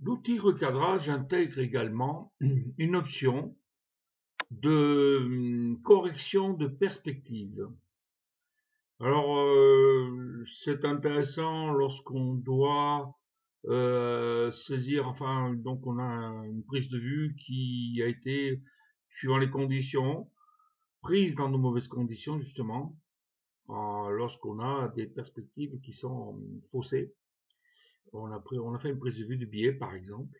L'outil recadrage intègre également une option de correction de perspective. Alors, c'est intéressant lorsqu'on doit saisir, enfin, donc on a une prise de vue qui a été, suivant les conditions, prise dans de mauvaises conditions, justement, lorsqu'on a des perspectives qui sont faussées. On a fait une prise de vue du biais, par exemple.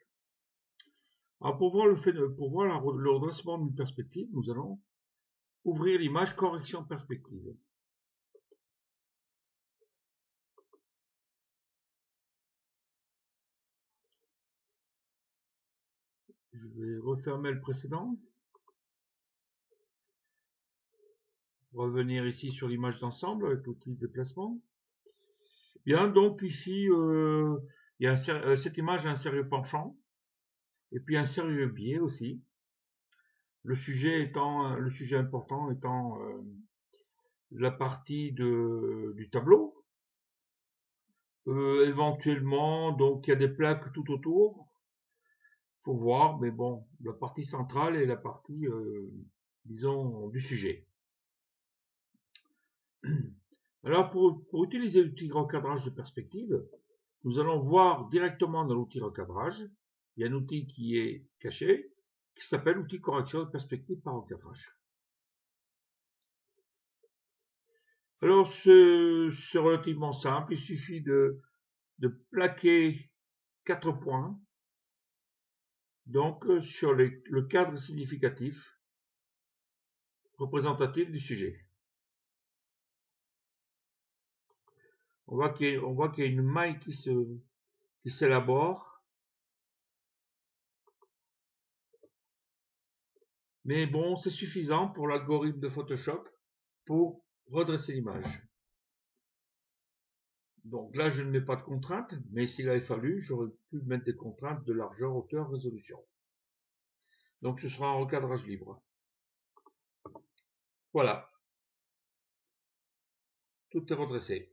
Alors, pour voir le redressement d'une perspective, nous allons ouvrir l'image correction perspective. Je vais refermer le précédent. Revenir ici sur l'image d'ensemble avec l'outil de placement. Bien, donc ici, il y a cette image a un sérieux penchant et puis un sérieux biais aussi. Le sujet important étant la partie du tableau. Éventuellement, donc il y a des plaques tout autour. Faut voir, mais bon, la partie centrale est la partie, disons, du sujet. Alors, pour utiliser l'outil recadrage de perspective, nous allons voir directement dans l'outil recadrage, il y a un outil qui est caché, qui s'appelle outil correction de perspective par recadrage. Alors, c'est relativement simple, il suffit de plaquer 4 points, donc sur le cadre significatif représentatif du sujet. On voit qu'il y a une maille qui s'élabore. Mais bon, c'est suffisant pour l'algorithme de Photoshop pour redresser l'image. Donc là, je ne mets pas de contraintes, mais s'il avait fallu, j'aurais pu mettre des contraintes de largeur, hauteur, résolution. Donc ce sera un recadrage libre. Voilà, tout est redressé.